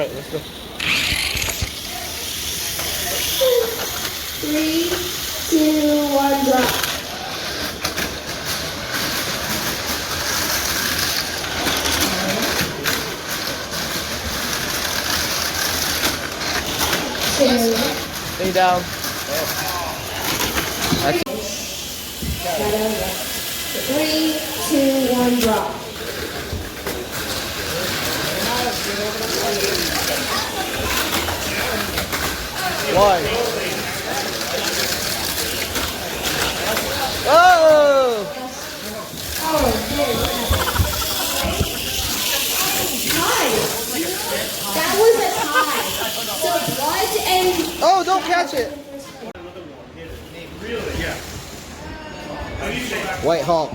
Alright, let's go. 3, 2, 1, drop. Stay down. That's 3, 2, 1, drop. one. Oh! That was a tie. So what and Oh, don't catch it. White Hawk.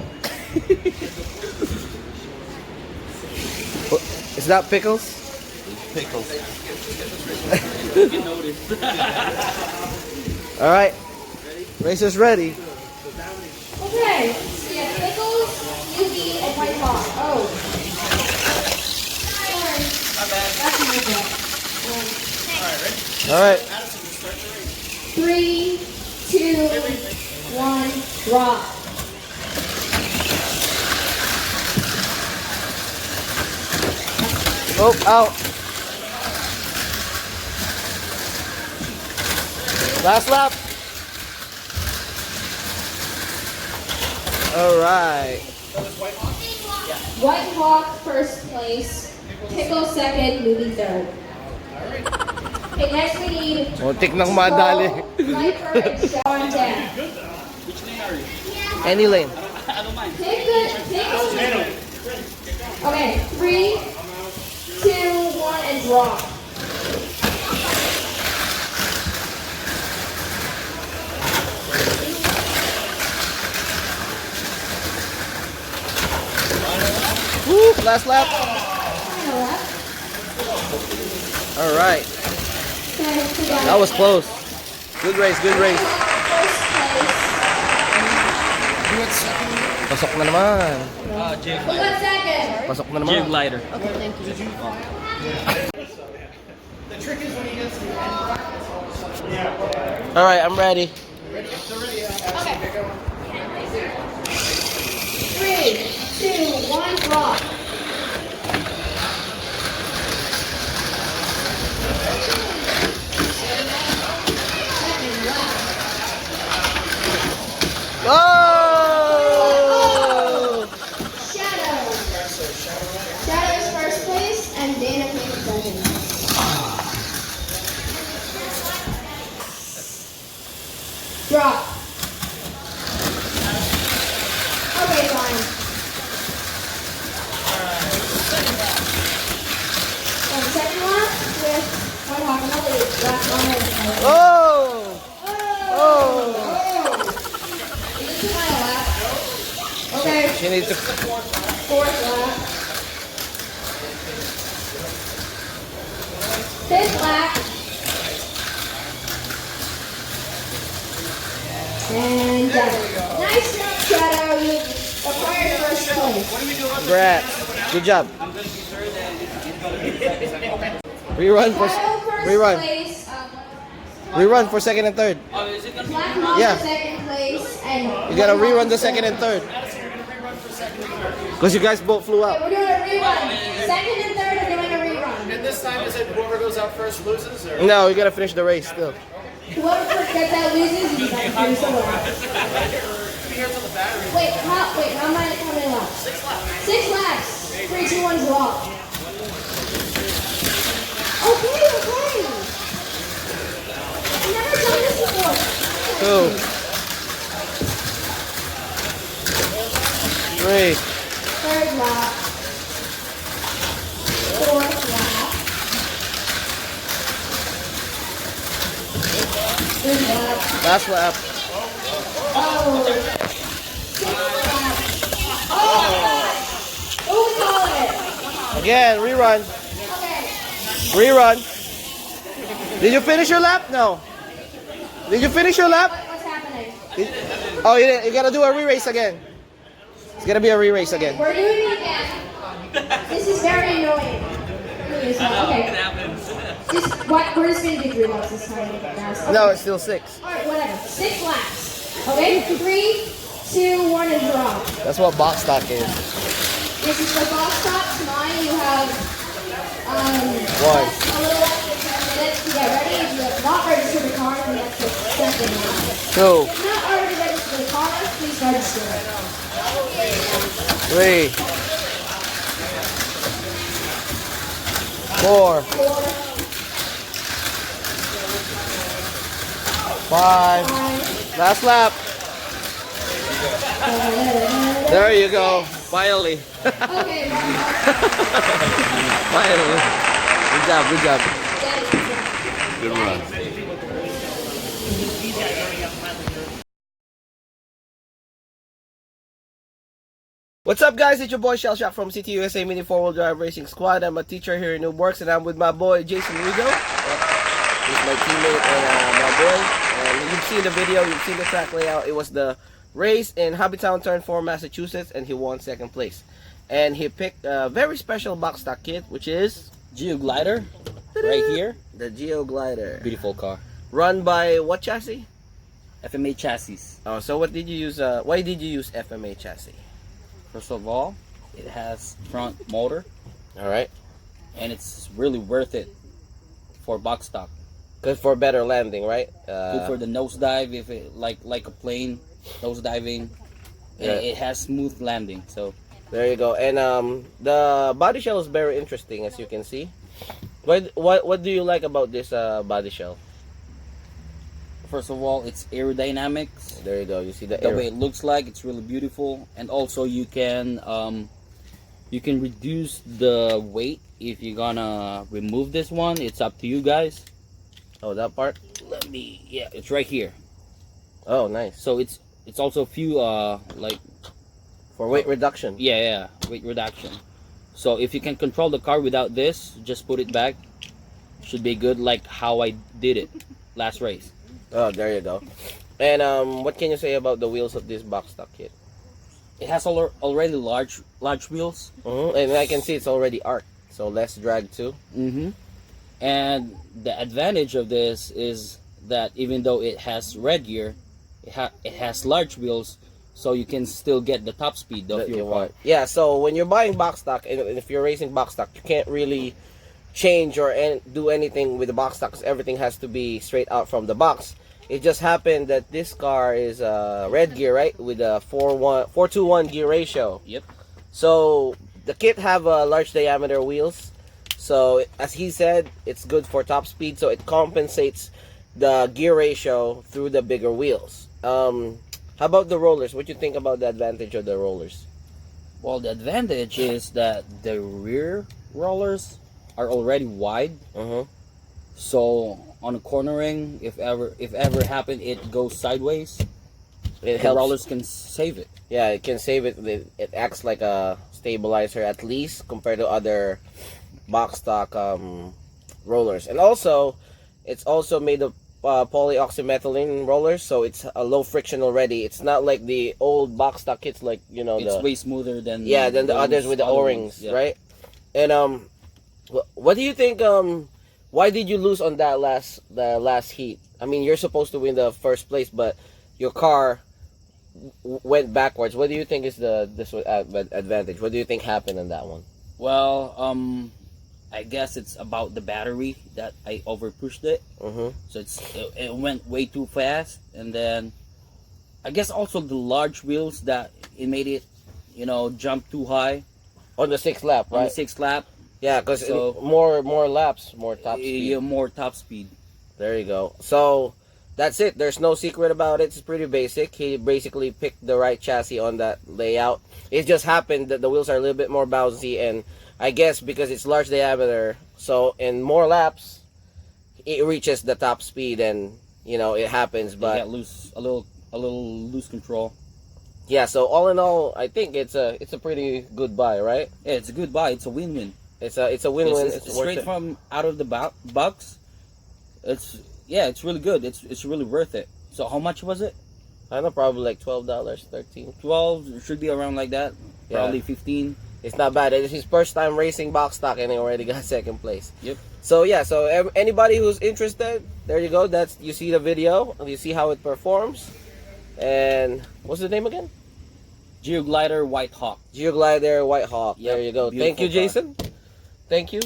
Is that Pickles? Pickles. All right. Racer's ready. okay, so yeah, Pickles, Yugi, and White Hawk. Oh. Sorry. That's a All right. 3, 2, 1, drop. Oh, out. Last lap. All right. White Hawk first place, Pickle second, Movie third. Okay, next we need Muntik nang madali. Viper and Sean Deck. Any lane. Pick a okay, 3, 2, 1, and drop. Woo, last lap. All right. That was close. Good race, good race. First place. Pasok na naman. Who got second? Pasok na naman. Geo Glider. Okay, thank you. All right, I'm ready. Okay. 3, 2, 1, drop. Oh! Shadow's first place, and Dana came second. Drop. Okay, fine. And second one with White Hawk and the lead. Last one. Oh! Oh! Is this my lap? Okay. She needs to. Fourth lap. Fifth lap. And nice job, Shadow. You acquired first place. Congrats. Good job. Rerun for Shadow first rerun. place. Rerun for second and third. Black Mamba Yeah. second place. And You gotta rerun the second and third. Because you guys both flew Okay, out. we're doing a rerun. Second and third are doing a rerun. And this time, is it whoever goes out first loses? Or? No, you gotta finish the race still. Whoever gets that loses, you guys do so well. Wait, how many laps? 6 laps. 6 laps. 3, 2, 1, drop. Okay. I've never done this before. 2, 3. Third lap. Fourth lap. Fifth lap. Last lap. Oh. Sixth lap. Oh my gosh. What we call it? Again, rerun. Okay. Rerun. Did you finish your lap? No. Did you finish your lap? What's happening? Oh, you didn't. You gotta do a re-race again. It's gonna be a re-race again. We're doing it again. This is very annoying. really is not. Okay. We're just gonna do 3 laps this time. Okay. No, it's still 6. Alright, whatever. 6 laps. Okay? 3, 2, 1, and draw. That's what box stock is. This is for Boxstock. Mine, you have One. a little less than 10 minutes to get ready. If you're not registered the car, then that's the second lap. 2, If you're not already registered the car, please register it. 3, 4, 4, 5. Last lap. There you go. Finally. Okay, Finally. Good job, good job. Good run. What's up, guys? It's your boy Cielshock from City USA Mini 4-wheel drive racing squad. I'm a teacher here in Noobworx, and I'm with my boy Jason Rigo. He's my teammate and my boy. And you've seen the video, you've seen the track layout. It was the race in Hobbytown Turn 4, Massachusetts, and he won 2nd place. And he picked a very special box stock kit, which is Geo Glider, right here. the Geo Glider. Beautiful car. Run by what chassis? FMA chassis. Oh, so what did you use? Why did you use FMA chassis? First of all, it has front motor, All right, and it's really worth it for box stock. good for better landing, right? Good for the nosedive if it like a plane nose diving. Yeah. It has smooth landing. So There you go. And the body shell is very interesting, as you can see. What do you like about this body shell? first of all, it's aerodynamics. There you go. You see the The air. way it looks like, it's really beautiful, and also you can reduce the weight if you're gonna remove this one. It's up to you guys. Oh, that part. Yeah, it's right here. Oh, nice. So it's also a few like For weight reduction. yeah, weight reduction. So if you can control the car without this, just put it back. Should be good, like how I did it last race. Oh, there you go. And what can you say about the wheels of this box stock kit? It has already large wheels. And I can see it's already arced, so less drag too. And the advantage of this is that even though it has red gear, it has large wheels, so you can still get the top speed of That you your car. want. Yeah, so when you're buying box stock, and if you're racing box stock, you can't really change or do anything with the box stock, 'cause everything has to be straight out from the box. It just happened that this car is red gear, right, with a 4:1 gear ratio. Yep. So the kit have large diameter wheels, so as he said, it's good for top speed, so it compensates the gear ratio through the bigger wheels. How about the rollers? What do you think about the advantage of the rollers? Well, the advantage is that the rear rollers are already wide. So on a cornering, if ever happen it goes sideways, It the helps. rollers can save it. Yeah, it can save it. It acts like a stabilizer, at least compared to other box stock rollers. And also, it's also made of polyoxymethylene rollers, so it's a low friction already. It's not like the old box stock kits, like It's way smoother than than the others with the other O-rings, ones, yeah. right? And what do you think? Why did you lose on that the last heat? I mean, you're supposed to win the first place, but your car went backwards. What do you think is the advantage? What do you think happened on that one? Well, I guess it's about the battery that I over pushed it. So it went way too fast, and then I guess also the large wheels that it made it, jump too high On the 6th lap, on right? the 6th lap. Yeah, because So- more laps, more top speed. Yeah, more top speed. There you go. So that's it. There's no secret about it. It's pretty basic. He basically picked the right chassis on that layout. It just happened that the wheels are a little bit more bouncy, and I guess because it's large diameter, so in more laps, it reaches the top speed, and it happens. You But got a little loose control. yeah, so all in all, I think it's a pretty good buy, right? Yeah, it's a good buy. It's a win-win. It's a win-win. It's worth straight it. from out of the box. It's really good. It's really worth it. So how much was it? I don't know, probably like $12, $13. 12. It should be around like that. Yeah. Probably 15. It's not bad. It's his first time racing box stock, and he already got second place. Yep. So yeah, so anybody who's interested, there you go. That's, you see the video, you see how it performs. And what's the name again? Geo Glider White Hawk. Geo Glider White Hawk. Yep, There you go. beautiful Thank you, Jason. Thank you.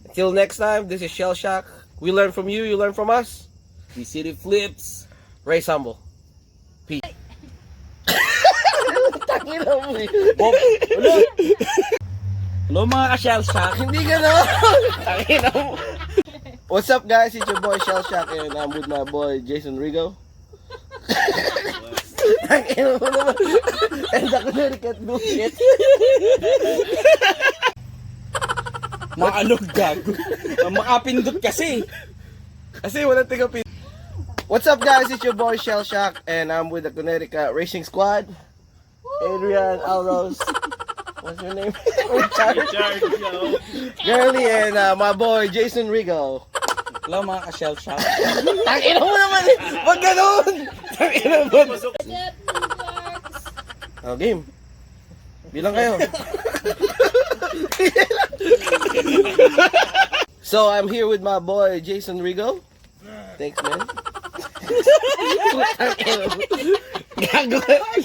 Until next time, this is Cielshock. We learn from you, you learn from us. We see the flips. Race humble. Peace. Bob, hello. Hello mga ka-Cielshock. Hindi gano'n. Tangina mo. What's up guys, it's your boy Cielshock and I'm with my boy Jason Rigo. Tangina mo naman. And the Connecticut bullshit. Makalog gago. Makapindot kasi. Kasi walang tigapin. What's up guys, it's your boy Cielshock and I'm with the Connecticut Racing Squad. Adrian, Alros. What's your name? Richard. Girly and my boy Jason Rigo. Hello mga ka-Cielshock. Tangina mo naman eh! Wag ganun! Tangina mo! Oh, game. Bilang kayo. So, I'm here with my boy Jason Rigo. Thanks, man.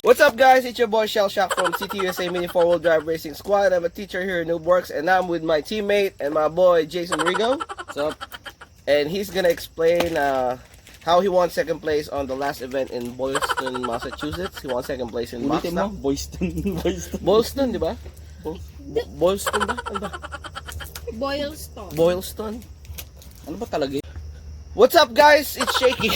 What's up, guys? It's your boy Cielshock from CTUSA Mini4wd Racing Squad. I'm a teacher here in Noobworx, and I'm with my teammate and my boy Jason Rigo. What's up? And he's gonna explain how he won second place on the last event in Boylston, Massachusetts. He won second place in Ulitin mo, Boxstock. Boylston. Boylston, di ba? Boylston ba? Ano ba? Boylston. Boylston? Ano ba talaga? What's up, guys? It's Shaky.